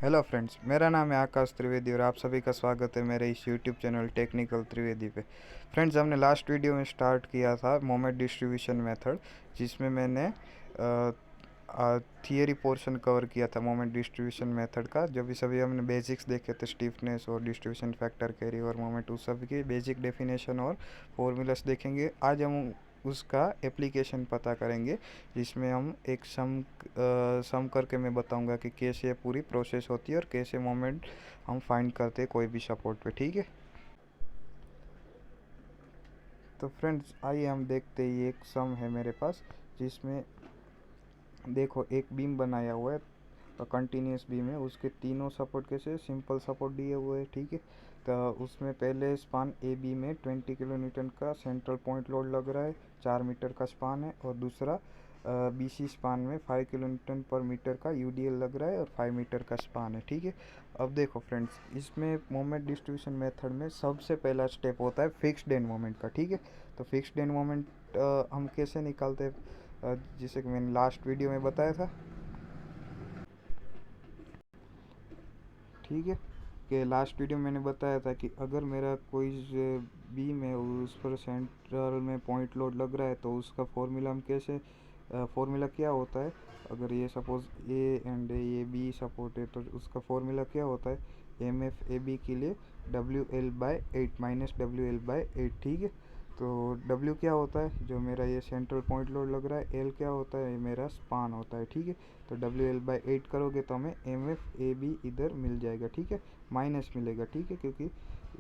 Hello friends, मेरा नाम है आकाश त्रिवेदी और आप सभी का स्वागत है मेरे इस यूट्यूब चैनल टेक्निकल त्रिवेदी पे। फ्रेंड्स, हमने लास्ट वीडियो में स्टार्ट किया था मोमेंट डिस्ट्रीब्यूशन मेथड, जिसमें मैंने थियरी पोर्शन कवर किया था मोमेंट डिस्ट्रीब्यूशन मेथड का। जब भी सभी हमने बेसिक्स देखे थे, स्टिफनेस और डिस्ट्रीब्यूशन फैक्टर, कैरी और मोमेंट, उस सब की बेसिक डेफिनेशन और फॉर्मूलास देखेंगे। आज हम उसका एप्लीकेशन पता करेंगे, जिसमें हम एक सम करके मैं बताऊंगा कि कैसे ये पूरी प्रोसेस होती है और कैसे मोमेंट हम फाइंड करते हैं कोई भी सपोर्ट पे। ठीक है, तो फ्रेंड्स आइए हम देखते हैं। ये एक सम है मेरे पास, जिसमें देखो एक बीम बनाया हुआ है, तो कंटिन्यूस बीम है। उसके तीनों सपोर्ट कैसे सिंपल सपोर्ट दिए हुए हैं। ठीक है, तो उसमें पहले स्पान ए बी में 20 किलो न्यूटन का सेंट्रल पॉइंट लोड लग रहा है, 4 मीटर का स्पान है। और दूसरा बी सी स्पान में 5 किलो न्यूटन पर मीटर का यूडीएल लग रहा है और 5 मीटर का स्पान है। ठीक है, अब देखो फ्रेंड्स, इसमें मोमेंट डिस्ट्रीब्यूशन मेथड में सबसे पहला स्टेप होता है फिक्स्ड एंड मोमेंट का। ठीक है, तो फिक्स्ड एंड मोमेंट हम कैसे निकालते हैं, जैसे कि मैंने लास्ट वीडियो में बताया था। ठीक है, कि लास्ट वीडियो में मैंने बताया था कि अगर मेरा कोई बीम है, उस पर सेंट्रल में पॉइंट लोड लग रहा है, तो उसका फॉर्मूला हम कैसे फॉर्मूला क्या होता है। अगर ये सपोज ए एंड ये बी सपोर्ट है, तो उसका फॉर्मूला क्या होता है, एम एफ ए बी के लिए WL/8 माइनस WL/8। ठीक है, तो W क्या होता है, जो मेरा ये सेंट्रल पॉइंट लोड लग रहा है। L क्या होता है, ये मेरा स्पान होता है। ठीक है, तो WL/8 करोगे तो हमें MFAB इधर मिल जाएगा। ठीक है, माइनस मिलेगा। ठीक है, क्योंकि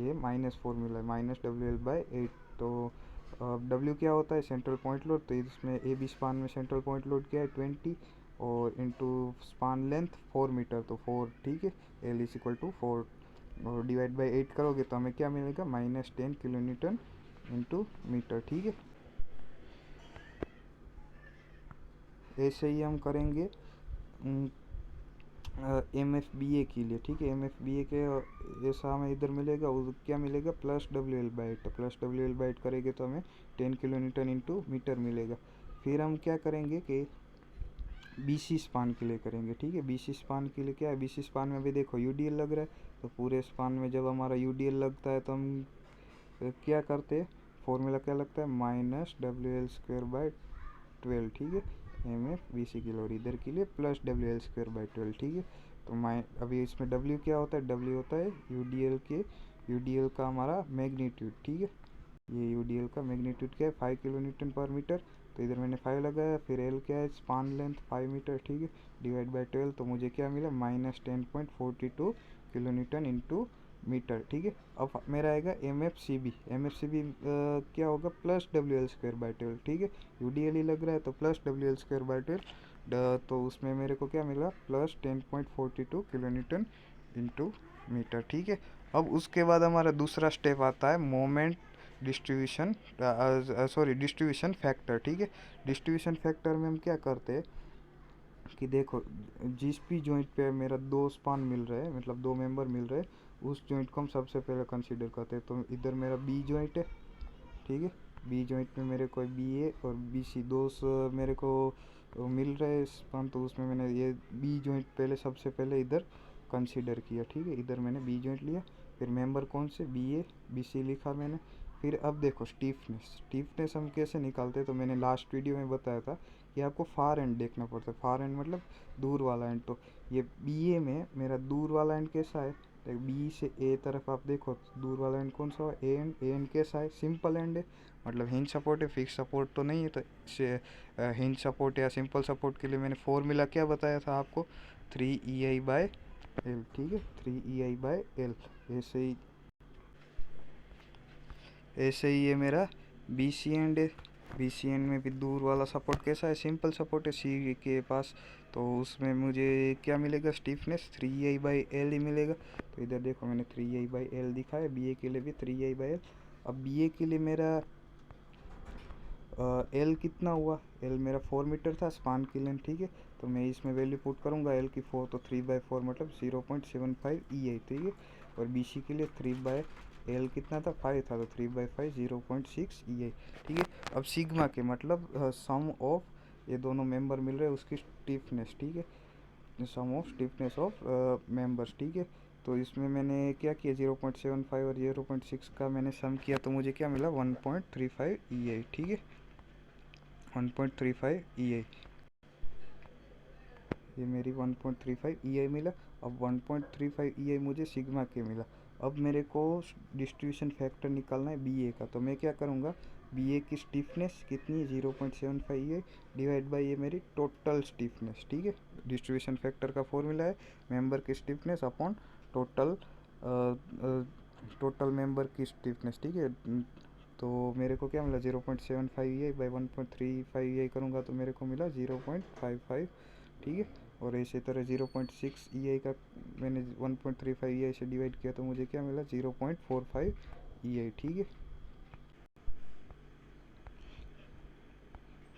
ये माइनस फॉर्मूला है, माइनस WL/8। तो W क्या होता है, सेंट्रल पॉइंट लोड। तो इसमें AB स्पान में सेंट्रल पॉइंट लोड क्या है, 20, और इंटू स्पान लेंथ 4 मीटर, तो 4। ठीक है, L=4, और डिवाइड बाई 8 करोगे तो हमें क्या मिलेगा, -10 किलो न्यूटन इंटू मीटर। ठीक है, ऐसे ही हम करेंगे MFBA के लिए। ठीक है, MFBA के ऐसा हमें इधर मिलेगा, वो क्या मिलेगा, +WL/8। तो +WL/8 करेंगे तो हमें 10 किलो न्यूटन इंटू मीटर मिलेगा। फिर हम क्या करेंगे कि BC स्पान के लिए करेंगे। ठीक है, BC स्पान के लिए क्या है, BC स्पान में भी देखो UDL लग रहा है। तो पूरे स्पान में जब हमारा UDL लगता है, तो हम क्या करते हैं, फॉर्मूला क्या लगता है, -WL²/12। ठीक है, MFBC के लिए, और इधर के लिए +WL²/12। ठीक है, तो अभी इसमें W क्या होता है, W होता है UDL का हमारा मैग्नीट्यूड। ठीक है, ये UDL का मैग्नीट्यूड क्या है, 5 किलो न्यूटन पर मीटर। तो इधर मैंने 5 लगाया। फिर L क्या है, स्पान लेंथ 5 मीटर। ठीक है, डिवाइड बाई 12, तो मुझे क्या मिला, -10.42 किलो न्यूटन इंटू मीटर। ठीक है, अब मेरा आएगा MFCB क्या होगा, +WL²/12। ठीक है, UDL ही लग रहा है, तो +WL²/12, तो उसमें मेरे को क्या मिला, +10.42 किलो न्यूटन इंटू मीटर। ठीक है, अब उसके बाद हमारा दूसरा स्टेप आता है मोमेंट डिस्ट्रीब्यूशन डिस्ट्रीब्यूशन फैक्टर। ठीक है, डिस्ट्रीब्यूशन फैक्टर में हम क्या करते हैं कि देखो, जिस भी जॉइंट पे मेरा दो स्पान मिल रहे हैं, मतलब दो मेंबर मिल रहे हैं, उस जॉइंट को हम सबसे पहले कंसीडर करते हैं। तो इधर मेरा बी जॉइंट है। ठीक है, बी जॉइंट में मेरे को BA और BC दो मेरे को मिल रहे स्पान, तो उसमें मैंने ये बी जॉइंट पहले सबसे पहले इधर कंसीडर किया। ठीक है, इधर मैंने बी जॉइंट लिया। फिर मेंबर कौन से, BA BC लिखा मैंने। फिर अब देखो स्टीफनेस हम कैसे निकालते हैं, तो मैंने लास्ट वीडियो में बताया था कि आपको फार एंड देखना पड़ता है। फार एंड मतलब दूर वाला एंड। तो ये BA में मेरा दूर वाला एंड कैसा है, तो बी से ए तरफ आप देखो, दूर वाला एंड कौन सा है, ए एंड कैसा है, सिंपल एंड है, मतलब हिंज सपोर्ट है, फिक्स सपोर्ट तो नहीं है। तो हिंज सपोर्ट या सिंपल सपोर्ट के लिए मैंने फॉर्मूला क्या बताया था आपको, 3EI/L। ठीक है, 3EI/L। ऐसे ही ये मेरा BC एंड है। BC एंड में भी दूर वाला सपोर्ट कैसा है, सिंपल सपोर्ट है C के पास। तो उसमें मुझे क्या मिलेगा, स्टिफनेस 3EI/L ही मिलेगा। तो इधर देखो, मैंने 3EI/L दिखा है, BA के लिए भी 3EI/L। अब BA के लिए मेरा L कितना हुआ, L मेरा 4 मीटर था स्पान की लेंथ। ठीक है, तो मैं इसमें वैल्यू पुट करूँगा L की 4, तो 3/4 मतलब 0.75 EI। ठीक है, और BC के लिए 3/L कितना था, 5 था, तो 3/5 0.6 EI। ठीक है, अब सिग्मा के मतलब सम ऑफ ये दोनों मेंबर मिल रहे हैं उसकी स्टिफनेस। ठीक है, सम ऑफ स्टिफनेस ऑफ मेंबर्स, ठीक है। तो इसमें मैंने क्या किया, 0.75 और 0.6 का मैंने सम किया तो मुझे क्या मिला, 1.35 EI, ठीक है, 1.35 EI, ये मेरी 1.35 EI मिला। अब 1.35 EI मुझे सिग्मा के मिला। अब मेरे को डिस्ट्रीब्यूशन फैक्टर निकालना है BA का, तो मैं क्या करूँगा, BA की स्टिफनेस कितनी है, 0.75 EI डिवाइड बाई ये मेरी टोटल स्टिफनेस, ठीक है। डिस्ट्रीब्यूशन फैक्टर का फॉर्मूला है मेंबर की stiffness upon total total member की स्टिफनेस, ठीक है। तो मेरे को क्या मिला, 0.75 EI बाई 1.35 EI करूँगा तो मेरे को मिला 0.55, ठीक है। और इसी तरह 0.6 EI का मैंने 1.35 EI से डिवाइड किया तो मुझे क्या मिला, 0.45 EI, ठीक है,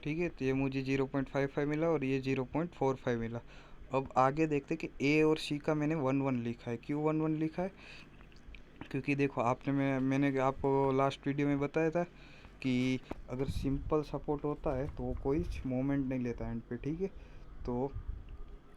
ठीक है। तो ये मुझे 0.55 मिला और ये 0.45 मिला। अब आगे देखते कि A और C का मैंने 1-1 लिखा है। क्यों 1-1 लिखा है, क्योंकि देखो मैंने आपको लास्ट वीडियो में बताया था कि अगर सिंपल सपोर्ट होता है तो वो कोई मोमेंट नहीं लेता एंड पे, ठीक है। तो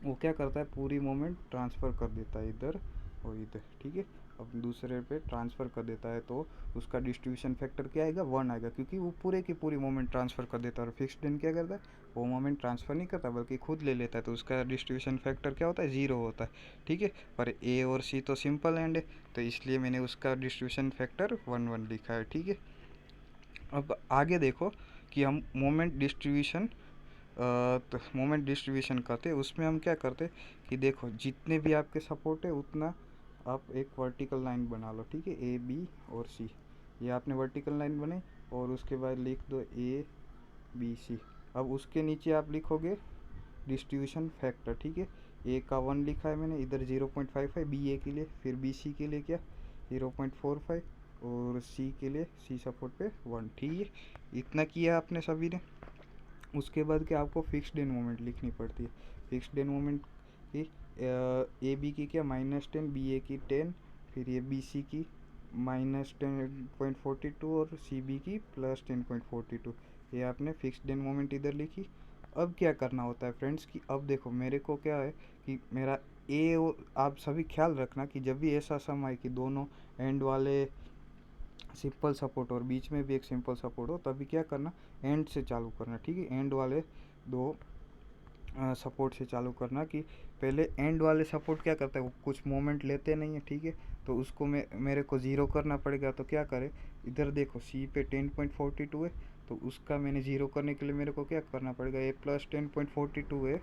वो क्या करता है, पूरी मोमेंट ट्रांसफ़र कर देता है इधर और इधर, ठीक है। अब दूसरे पे ट्रांसफ़र कर देता है तो उसका डिस्ट्रीब्यूशन फैक्टर क्या आएगा, 1 आएगा, क्योंकि वो पूरे की पूरी मोमेंट ट्रांसफ़र कर देता है। और फिक्स्ड एंड क्या करता है, वो मोमेंट ट्रांसफ़र नहीं करता बल्कि खुद ले लेता है, तो उसका डिस्ट्रीब्यूशन फैक्टर क्या होता है, 0 होता है, ठीक है। पर A और C तो सिंपल एंड है, तो इसलिए मैंने उसका डिस्ट्रीब्यूशन फैक्टर 1-1 लिखा है, ठीक है। अब आगे देखो कि हम मोमेंट डिस्ट्रीब्यूशन तो मोमेंट डिस्ट्रीब्यूशन करते उसमें हम क्या करते कि देखो जितने भी आपके सपोर्ट है उतना आप एक वर्टिकल लाइन बना लो, ठीक है, A B और C, ये आपने वर्टिकल लाइन बनाई और उसके बाद लिख दो ABC। अब उसके नीचे आप लिखोगे डिस्ट्रीब्यूशन फैक्टर, ठीक है। A का 1 लिखा है मैंने इधर, 0.55 BA के लिए, फिर BC के लिए क्या 0.45 और C के लिए, C सपोर्ट पे 1, ठीक है। इतना किया आपने सभी ने। उसके बाद क्या आपको फिक्स्ड एंड मोमेंट लिखनी पड़ती है। फिक्स्ड एंड मोमेंट की AB की क्या -10, BA की 10, फिर ये BC की -10.42 और CB की +10.42, ये आपने फिक्स्ड एंड मोमेंट इधर लिखी। अब क्या करना होता है फ्रेंड्स कि अब देखो मेरे को क्या है कि मेरा आप सभी ख्याल रखना कि जब भी ऐसा सम आए कि दोनों एंड वाले सिंपल सपोर्ट और बीच में भी एक सिंपल सपोर्ट हो, तभी क्या करना, एंड से चालू करना, ठीक है। एंड वाले दो सपोर्ट से चालू करना कि पहले एंड वाले सपोर्ट क्या करता है, वो कुछ मोमेंट लेते नहीं है, ठीक है। तो उसको मेरे को ज़ीरो करना पड़ेगा, तो क्या करें, इधर देखो C पे 10.42 है, तो उसका मैंने ज़ीरो करने के लिए मेरे को क्या करना पड़ेगा, ये +10.42 है,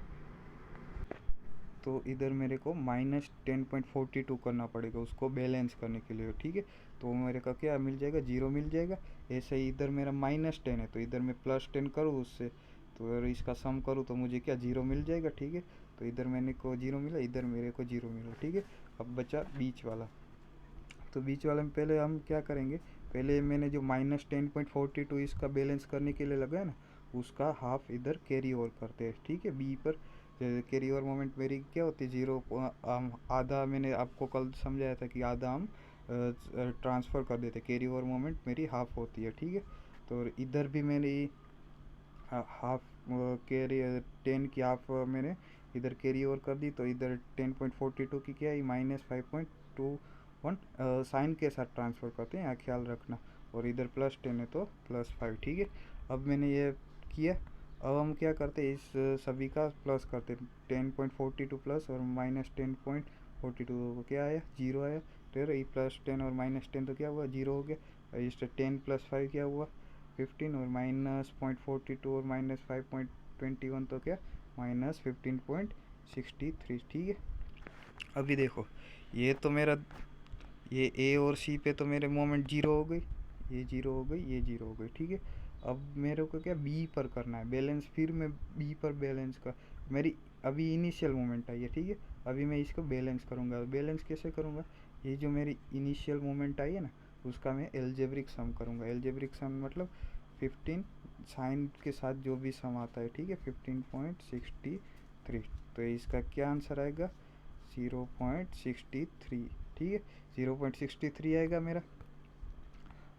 तो इधर मेरे को -10.42 करना पड़ेगा उसको बैलेंस करने के लिए, ठीक है। तो मेरे का क्या मिल जाएगा, 0 मिल जाएगा। ऐसे ही इधर मेरा -10 है तो इधर मैं +10 करूँ उससे, तो अगर इसका सम करूँ तो मुझे क्या 0 मिल जाएगा, ठीक है। तो इधर मैंने को 0 मिला, इधर मेरे को 0 मिला, ठीक है। अब बचा बीच वाला, तो बीच वाले में पहले हम क्या करेंगे, पहले मैंने जो -10.42 इसका बैलेंस करने के लिए लगाया ना, उसका हाफ इधर कैरी ओवर करते हैं, ठीक है। बी पर कैरी ओवर मोमेंट मेरी क्या होती है, 0, आधा मैंने आपको कल समझाया था कि आधा हम ट्रांसफ़र कर देते, कैरी ओवर मोमेंट मेरी हाफ होती है, ठीक है। तो इधर भी मेरी हाफ कैरी 10 की हाफ मैंने इधर कैरी ओवर कर दी, तो इधर 10.42 की क्या है, -5.21 साइन के साथ ट्रांसफ़र करते हैं, यहाँ ख्याल रखना। और इधर +10 है तो +5, ठीक है। अब मैंने ये किया। अब हम क्या करते हैं, इस सभी का प्लस करते हैं, 10.42 प्लस और -10.42 क्या आया, 0 आया। फिर ये +10 और -10 तो क्या हुआ, 0 हो गया। इस 10 + 5 क्या हुआ, 15, और -0.42 और -5.21 तो क्या, -15.63, ठीक है। अभी देखो ये तो मेरा, ये A और C पे तो मेरे मोमेंट 0 हो गई, ये 0 हो गई, ये 0 हो गई, ठीक है। अब मेरे को क्या B पर करना है बैलेंस, फिर मैं B पर बैलेंस का, मेरी अभी इनिशियल मोमेंट आई है, ठीक है। अभी मैं इसको बैलेंस करूँगा। बैलेंस कैसे करूँगा, ये जो मेरी इनिशियल मोमेंट आई है ना, उसका मैं एल्जेब्रिक सम करूँगा। एल्जेब्रिक सम मतलब 15 साइन के साथ जो भी सम आता है, ठीक है, 15.63, तो इसका क्या आंसर आएगा, 0.63, ठीक है, 0.63 आएगा मेरा।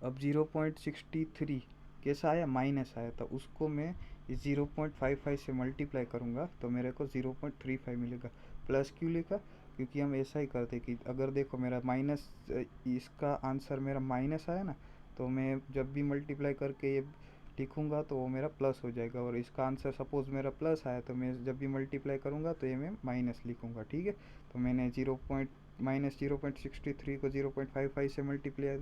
अब 0.63 कैसा आया, माइनस आया, तो उसको मैं इस 0.55 से मल्टीप्लाई करूँगा तो मेरे को 0.35 मिलेगा। प्लस क्यों लिखा, क्योंकि हम ऐसा ही करते कि अगर देखो मेरा माइनस, इसका आंसर मेरा माइनस आया ना, तो मैं जब भी मल्टीप्लाई करके ये लिखूंगा तो वो मेरा प्लस हो जाएगा, और इसका आंसर सपोज मेरा प्लस आया तो मैं जब भी मल्टीप्लाई करूंगा तो ये मैं माइनस लिखूंगा, ठीक है। तो मैंने -0.63 को 0.55 से मल्टीप्लाई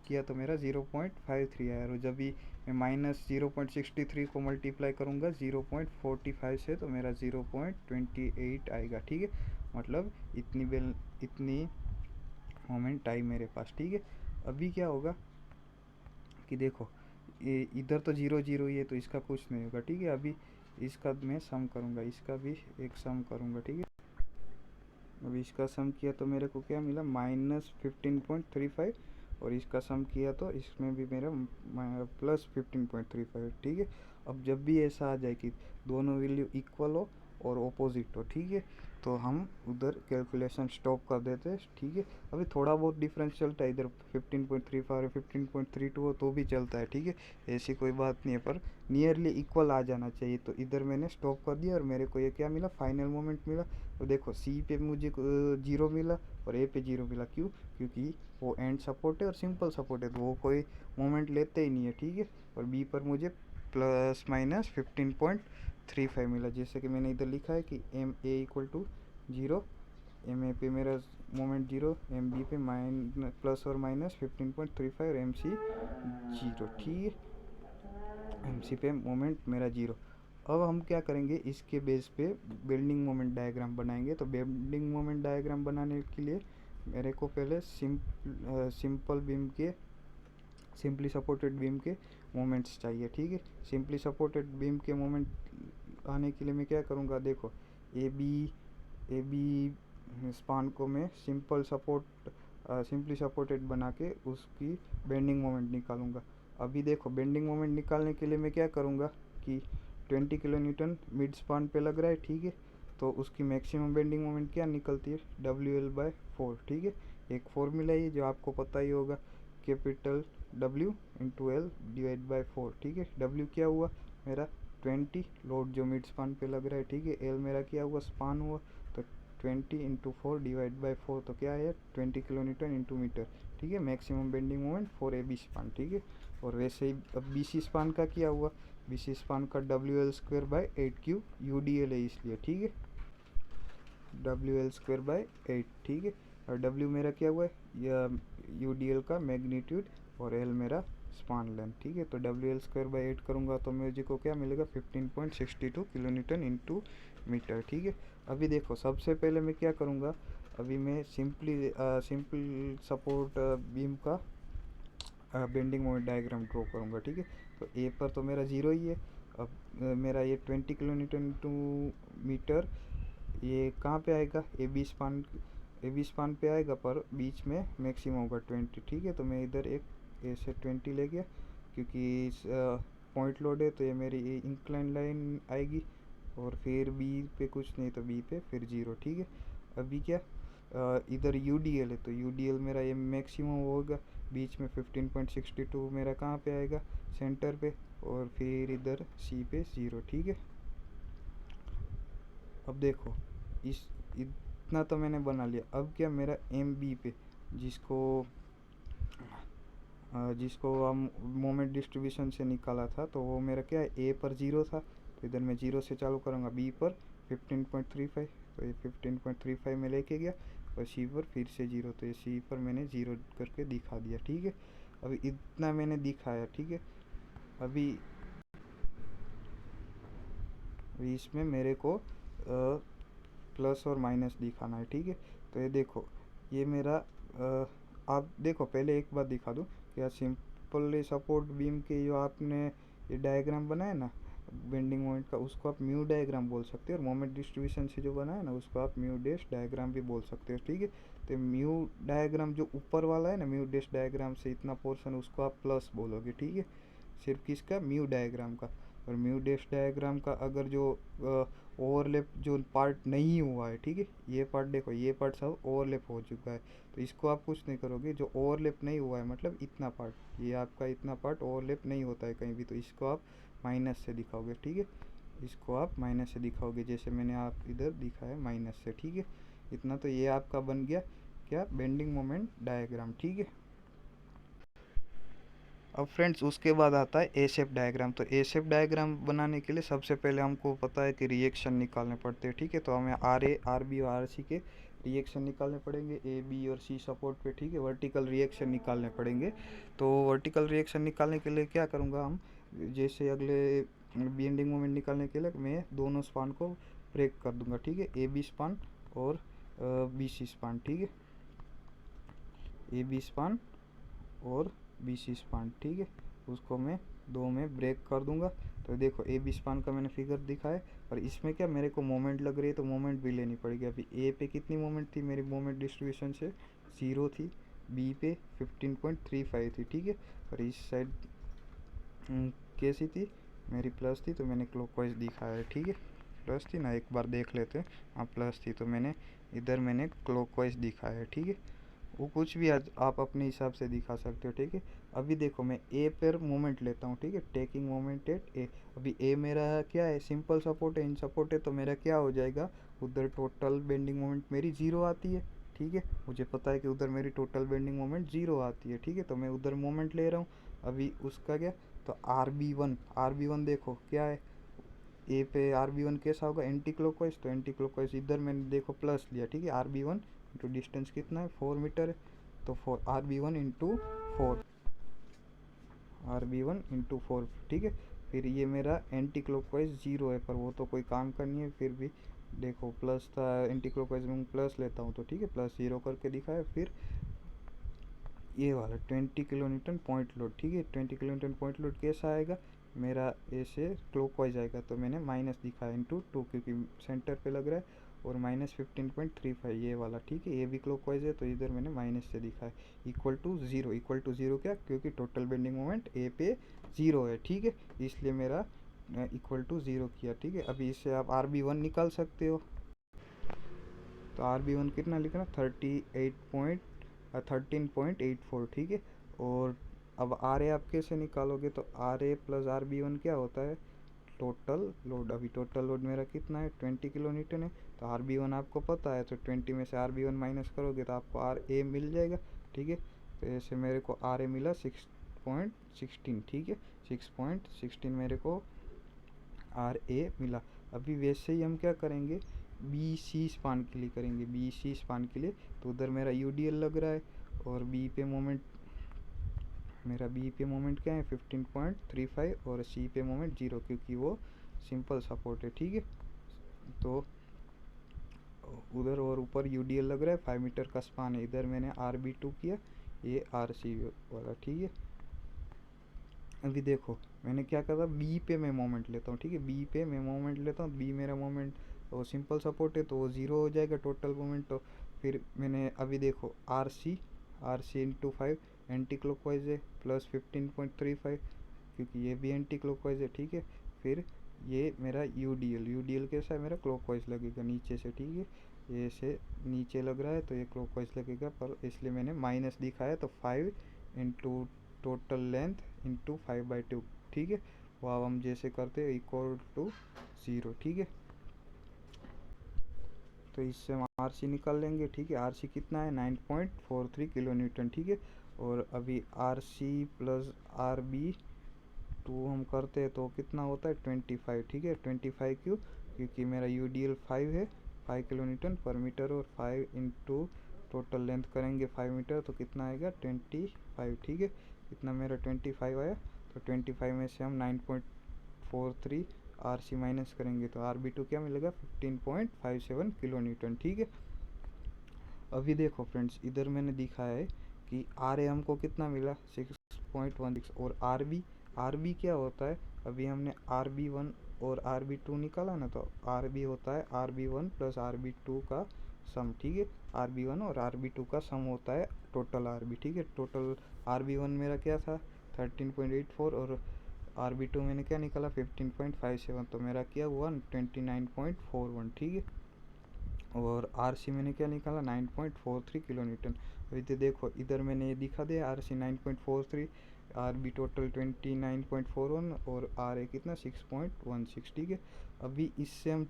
किया तो मेरा 0.53 आया, और जब भी मैं -0.63 को मल्टीप्लाई करूँगा 0.45 से तो मेरा 0.28 आएगा, ठीक है। मतलब इतनी मोमेंट आई मेरे पास, ठीक है। अभी क्या होगा कि देखो ये इधर तो 0 0 ही है तो इसका कुछ नहीं होगा, ठीक है। अभी इसका मैं सम करूँगा, इसका भी एक सम करूँगा, ठीक है। अभी इसका सम किया तो मेरे को क्या मिला, -15.35, और इसका सम किया तो इसमें भी मेरा +15.35, ठीक है। अब जब भी ऐसा आ जाए कि दोनों वैल्यू इक्वल हो और ऑपोजिट हो, ठीक है, तो हम उधर कैलकुलेशन स्टॉप कर देते हैं, ठीक है। अभी थोड़ा बहुत डिफरेंस चलता है, इधर 15.35 और 15.32 हो तो भी चलता है, ठीक है, ऐसी कोई बात नहीं है, पर नियरली इक्वल आ जाना चाहिए। तो इधर मैंने स्टॉप कर दिया और मेरे को ये क्या मिला, फाइनल मोमेंट मिला। तो देखो सी पे मुझे 0 मिला और ए पे 0 मिला, क्यों, क्योंकि वो एंड सपोर्ट है और सिंपल सपोर्ट है तो वो कोई मोमेंट लेते ही नहीं है, ठीक है। और बी पर मुझे +-15.35 मिला, जैसे कि मैंने इधर लिखा है कि M A equal to 0, M A पे मेरा मोमेंट 0, एम बी पे +और -15.35 और एम सी 0, ठीक है। एम सी पे मोमेंट मेरा 0। अब हम क्या करेंगे, इसके बेस पे बेंडिंग मोमेंट डायग्राम बनाएंगे। तो बेंडिंग मोमेंट डायग्राम बनाने के लिए मेरे को पहले सिंपली सपोर्टेड बीम के मोमेंट्स चाहिए, ठीक है। सिंपली सपोर्टेड बीम के मोमेंट आने के लिए मैं क्या करूँगा, देखो ए बी स्पान को मैं सिंपली सपोर्टेड बना के उसकी बेंडिंग मोमेंट निकालूंगा। अभी देखो बेंडिंग मोमेंट निकालने के लिए मैं क्या करूँगा कि 20 किलो न्यूटन मिड स्पान पे लग रहा है, ठीक है। तो उसकी मैक्सिमम बेंडिंग मोमेंट क्या निकलती है, WL/4, ठीक है। एक फॉर्मूला है जो आपको पता ही होगा, capital W into L divide by 4, ठीक है। W क्या हुआ मेरा 20, लोड जो मिड स्पान पे लग रहा है, ठीक है। L मेरा क्या हुआ, स्पान हुआ, तो 20 इंटू 4 डिवाइड बाई 4 तो क्या है 20 किलो न्यूटन इंटू मीटर, ठीक है। Maximum bending moment for A B span, ठीक है। और वैसे ही अब बी सी स्पान का क्या हुआ, बी सी स्पान का WL²/8 UDL है इसलिए, ठीक है, WL²/8, ठीक है। और W मेरा क्या हुआ है, या UDL का मैग्नीट्यूड, और L मेरा स्पान लेंथ, ठीक है। तो WL²/8 करूँगा तो मुझे को क्या मिलेगा, 15.62 किलो न्यूटन इंटू मीटर, ठीक है। अभी देखो सबसे पहले मैं क्या करूँगा, अभी मैं सिंपल सपोर्ट बीम का बेंडिंग मोमेंट डायग्राम ड्रॉ करूँगा, ठीक है। तो ए पर तो मेरा 0 ही है। अब मेरा ये 20 किलो न्यूटन इंटू मीटर ये कहाँ पे आएगा, ए बी स्पान पे आएगा, पर बीच में मैक्सिमम होगा 20, ठीक है। तो मैं इधर एक ऐसे 20 ले गया, क्योंकि पॉइंट लोड है तो ये मेरी इंक्लाइन लाइन आएगी, और फिर बी पे कुछ नहीं तो बी पे फिर 0, ठीक है। अभी क्या इधर UDL है तो UDL मेरा ये मैक्सिमम होगा, बीच में 15.62 मेरा कहाँ पे आएगा, सेंटर पे, और फिर इधर C पे 0, ठीक है। अब देखो इतना तो मैंने बना लिया। अब क्या मेरा MB पे जिसको हम मोमेंट डिस्ट्रीब्यूशन से निकाला था, तो वो मेरा क्या है, A पर 0 था तो इधर मैं 0 से चालू करूँगा, B पर 15.35 तो ये 15.35 में लेके गया, और C पर फिर से 0 तो ये C पर मैंने 0 करके दिखा दिया, ठीक है। अभी इतना मैंने दिखाया, ठीक है। अभी इसमें मेरे को प्लस और माइनस दिखाना है, ठीक है। तो ये देखो ये मेरा आप देखो पहले एक बात दिखा दूँ, क्या सिंपल सपोर्ट बीम के जो आपने ये डायग्राम बनाया ना बेंडिंग मोमेंट का, उसको आप म्यू डायग्राम बोल सकते हो, और मोमेंट डिस्ट्रीब्यूशन से जो बनाया ना उसको आप म्यू डैश डायग्राम भी बोल सकते हो, ठीक है। तो म्यू डायग्राम जो ऊपर वाला है ना, म्यू डैश डायग्राम से इतना पोर्शन उसको आप प्लस बोलोगे, ठीक है, सिर्फ किसका, म्यू डायग्राम का। और म्यू डैश डायग्राम का अगर जो ओवरलैप जो पार्ट नहीं हुआ है, ठीक है, ये पार्ट देखो ये पार्ट सब ओवरलैप हो चुका है, तो इसको आप कुछ नहीं करोगे, जो ओवरलैप नहीं हुआ है मतलब इतना पार्ट, ये आपका इतना पार्ट ओवरलैप नहीं होता है कहीं भी, तो इसको आप माइनस से दिखाओगे, ठीक है। इसको आप माइनस से दिखाओगे, जैसे मैंने आप इधर दिखाया माइनस से, ठीक है। इतना तो ये आपका बन गया क्या, बेंडिंग मोमेंट डायग्राम, ठीक है। अब फ्रेंड्स उसके बाद आता है ए शेप डायग्राम। तो ए शेप डायग्राम बनाने के लिए सबसे पहले हमको पता है कि रिएक्शन निकालने पड़ते हैं, ठीक है। तो हमें आर ए, आर बी और आर सी के रिएक्शन निकालने पड़ेंगे, ए बी और सी सपोर्ट पे, ठीक है। वर्टिकल रिएक्शन निकालने पड़ेंगे। तो वर्टिकल रिएक्शन निकालने के लिए क्या करूँगा हम, जैसे अगले बेंडिंग मोमेंट निकालने के लिए मैं दोनों स्पान को ब्रेक कर दूंगा, ठीक है। ए बी स्पान और बी सी स्पान, ठीक है। ए बी स्पान और बी सी स्पान, ठीक है। उसको मैं दो में ब्रेक कर दूंगा। तो देखो ए बी स्पान का मैंने फिगर दिखा है, और इसमें क्या मेरे को मोमेंट लग रही है, तो मोमेंट भी लेनी पड़ेगी। अभी ए पे कितनी मोमेंट थी मेरी मोमेंट डिस्ट्रीब्यूशन से, 0 थी। बी पे 15.35 थी, ठीक है। और इस साइड कैसी थी मेरी, प्लस थी, तो मैंने क्लॉकवाइज दिखाया है, ठीक है। प्लस थी ना, एक बार देख लेते हैं। हाँ प्लस थी, तो मैंने इधर मैंने क्लॉकवाइज दिखाया है, ठीक है। वो कुछ भी आज आप अपने हिसाब से दिखा सकते हो, ठीक है। अभी देखो मैं ए पर मोमेंट लेता हूँ, ठीक है। टेकिंग मोमेंट एट ए। अभी ए मेरा क्या है, सिंपल सपोर्ट है, इन सपोर्ट है, तो मेरा क्या हो जाएगा, उधर टोटल बेंडिंग मोमेंट मेरी ज़ीरो आती है, ठीक है। मुझे पता है कि उधर मेरी टोटल बेंडिंग मोमेंट ज़ीरो आती है, ठीक है। तो मैं उधर मोमेंट ले रहा हूँ। अभी उसका क्या, तो आर बी वन देखो क्या है, ए पे आर बी वन कैसा होगा, एंटी क्लॉकवाइज। तो एंटी क्लॉकवाइज इधर मैंने देखो प्लस लिया, ठीक है। R B one into distance कितना है, 4 मीटर है, तो 4 R B one into 4, R B one into 4, ठीक है। फिर ये मेरा एंटी क्लॉकवाइज 0 है, पर वो तो कोई काम का नहीं है, फिर भी देखो प्लस था, एंटी क्लॉकवाइज में प्लस लेता हूँ, तो ठीक है, प्लस 0 करके दिखाया। फिर ये वाला 20 किलो न्यूटन पॉइंट लोड, ठीक है। 20 किलो न्यूटन पॉइंट लोड कैसा आएगा मेरा, ऐसे क्लॉकवाइज आएगा, तो मैंने माइनस दिखाया इंटू 2, क्योंकि सेंटर पे लग रहा है, और माइनस 15.35 ये वाला, ठीक है। ये भी क्लॉकवाइज है, तो इधर मैंने माइनस से दिखाया। Equal to zero, equal to zero क्या, क्योंकि टोटल बेंडिंग मोमेंट ए पे ज़ीरो है, ठीक है, इसलिए मेरा इक्वल टू ज़ीरो किया, ठीक है। अभी इससे आप आर बी वन निकाल सकते हो। तो आर बी वन कितना लिखना, 13.84, ठीक है। और अब आर ए आप कैसे निकालोगे, तो R A plus R B one क्या होता है, टोटल लोड। अभी टोटल लोड मेरा कितना है, 20 किलो न्यूटन है। तो आर बी वन आपको पता है, तो 20 में से आर बी वन माइनस करोगे तो आपको आर ए मिल जाएगा, ठीक है। तो ऐसे मेरे को आर ए मिला 6.16, ठीक है। 6.16 मेरे को आर ए मिला। अभी वैसे ही हम क्या करेंगे, बी सी स्पान के लिए करेंगे, बी सी स्पान के लिए। तो उधर मेरा यू डी एल लग रहा है, और बी पे मोमेंट, मेरा बी पे मोमेंट क्या है 15.35, और सी पे मोमेंट 0, क्योंकि वो सिंपल सपोर्ट है, ठीक है। तो उधर और ऊपर यू डी एल लग रहा है, 5 मीटर का स्पान है। इधर मैंने आर बी टू किया, ये आर सी वाला, ठीक है। अभी देखो मैंने क्या करा, बी पे मैं मोमेंट लेता हूँ, ठीक है। बी पे मैं मोमेंट लेता हूँ, बी मेरा मोमेंट वो सिंपल सपोर्ट है, तो वो ज़ीरो हो जाएगा टोटल मोमेंट। तो फिर मैंने अभी देखो R C into 5 anti clockwise है, प्लस 15.35, क्योंकि ये भी एंटी क्लॉकवाइज है, ठीक है। फिर ये मेरा यू डी एल कैसा है मेरा, क्लॉकवाइज लगेगा नीचे से, ठीक है। ये से नीचे लग रहा है, तो ये क्लॉकवाइज लगेगा, पर इसलिए मैंने माइनस दिखाया। तो 5 इंटू टोटल लेंथ इंटू 5/2, ठीक है। वो अब हम जैसे करते हैं इक्वल टू 0, ठीक है। तो इससे हम आर सी निकाल लेंगे, ठीक है। आर सी कितना है, 9.43 किलो न्यूटन, ठीक है। और अभी R C plus R B two हम करते हैं, तो कितना होता है 25, ठीक है। 25 क्यों, क्योंकि मेरा यू डी एल 5 है, 5 किलो न्यूटन पर मीटर, और 5 इंटू टोटल लेंथ करेंगे 5 मीटर, तो कितना आएगा 25, ठीक है। इतना मेरा 25 आया। तो 25 में से हम 9.43 आर सी माइनस करेंगे, तो आर बी टू क्या मिलेगा 15.57 किलो न्यूटन, ठीक है। अभी देखो फ्रेंड्स, इधर मैंने दिखाया है कि आर ए हमको कितना मिला 6.16, और आर बी क्या होता है, अभी हमने आर बी वन और आर बी टू निकाला ना, तो आर बी होता है R B one plus R B two का सम, ठीक है। आर बी वन और आर बी टू का सम होता है टोटल आर बी, ठीक है। टोटल आर बी वन मेरा क्या था 13.84, और आर बी टू मैंने क्या निकाला 15.57, तो मेरा क्या हुआ 29.41, ठीक है। और आर सी मैंने क्या निकाला 9.43 किलो न्यूटन। अभी तो देखो इधर मैंने ये दिखा दिया, R C 9.43, R B total 29.41, और आर ए कितना 6.16, ठीक है। अभी इससे हम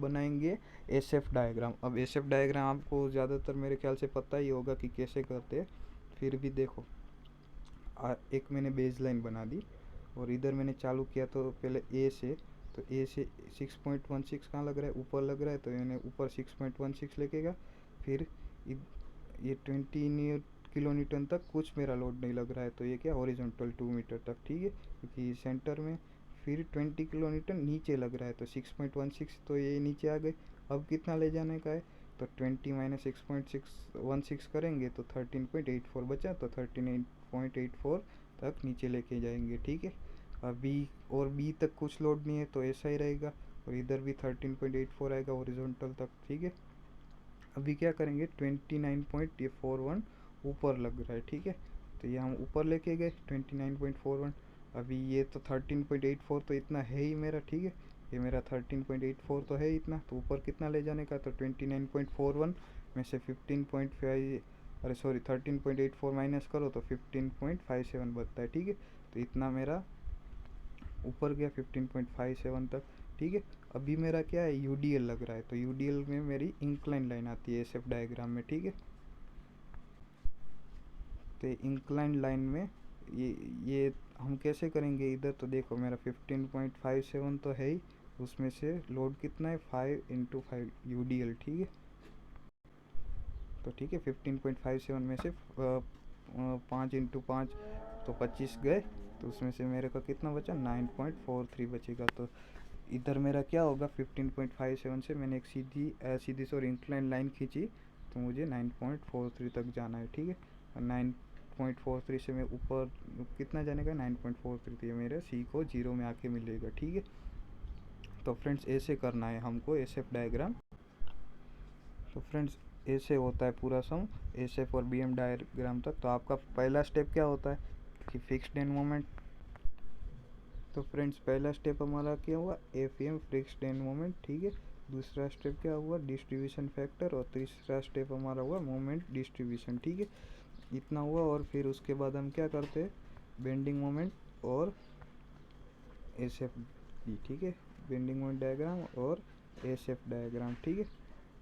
बनाएंगे एस एफ डायग्राम। अब एस एफ डायग्राम आपको ज़्यादातर मेरे ख्याल से पता ही होगा कि कैसे करते हैं, फिर भी देखो। एक मैंने बेस लाइन बना दी और इधर मैंने चालू किया तो पहले ए से, तो ए से 6.16 कहाँ लग रहा है, ऊपर लग रहा है, तो मैंने ऊपर 6.16 लेकेगा। फिर ये 20 किलो न्यूटन तक कुछ मेरा लोड नहीं लग रहा है, तो ये क्या हॉरिजॉन्टल 2 मीटर तक, ठीक है, क्योंकि सेंटर में। फिर 20 किलो न्यूटन नीचे लग रहा है, तो 6.16, तो ये नीचे आ गए। अब कितना ले जाने का है, तो 20 माइनस 6.616 करेंगे तो 13.84 बचा, तो 13.84 तक नीचे लेके जाएंगे, ठीक है। अभी और बी तक कुछ लोड नहीं है, तो ऐसा ही रहेगा, और इधर भी 13.84 आएगा हॉरिजॉन्टल तक, ठीक है। अभी क्या करेंगे, 29.41 ऊपर लग रहा है, ठीक है, तो ये हम ऊपर लेके गए 29.41। अभी ये तो 13.84 तो इतना है ही मेरा, ठीक है, ये मेरा 13.84 तो है इतना, तो ऊपर कितना ले जाने का, तो 29.41 में से 15.5, अरे सॉरी 13.84 माइनस करो तो 15.57 बचता है, ठीक है। तो इतना मेरा ऊपर गया 15.57 तक, ठीक है। अभी मेरा क्या है, यूडीएल लग रहा है, तो यूडीएल में मेरी इंक्लाइन लाइन आती है एसएफ डायग्राम में, ठीक है। तो इंक्लाइन लाइन में ये हम कैसे करेंगे इधर, तो देखो मेरा 15.57 तो है ही, उसमें से लोड कितना है 5 × 5 यूडीएल, ठीक है। तो ठीक है, 15.57 में से 5 × 5 तो 25 गए, तो उसमें से मेरे का कितना बचा 9.43 बचेगा। तो इधर मेरा क्या होगा, 15.57 से मैंने एक सीधी सॉरी इंक्लाइन लाइन खींची, तो मुझे 9.43 तक जाना है, ठीक है। और 9.43 से मैं ऊपर कितना जाने का, 9.43, तो ये मेरे सी को 0 में आके मिलेगा, ठीक है। तो फ्रेंड्स ऐसे करना है हमको एस एफ डायग्राम। तो फ्रेंड्स ऐसे होता है पूरा सम एस एफ और बी एम डायग्राम तक। तो आपका पहला स्टेप क्या होता है कि फिक्स्ड एंड मोमेंट। तो फ्रेंड्स पहला स्टेप हमारा क्या हुआ, F M fixed end moment, ठीक है। दूसरा स्टेप क्या हुआ, डिस्ट्रीब्यूशन फैक्टर, और तीसरा स्टेप हमारा हुआ मोमेंट डिस्ट्रीब्यूशन, ठीक है। इतना हुआ, और फिर उसके बाद हम क्या करते हैं, बेंडिंग मोमेंट और एस एफ डी, ठीक है, बेंडिंग मोमेंट डायग्राम और एस एफ डायग्राम, ठीक है,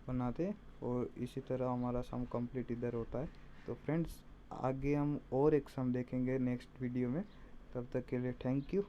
बनाते हैं। और इसी तरह हमारा सम कंप्लीट इधर होता है। तो फ्रेंड्स आगे हम और एक सम देखेंगे नेक्स्ट वीडियो में, तब तक के लिए थैंक यू।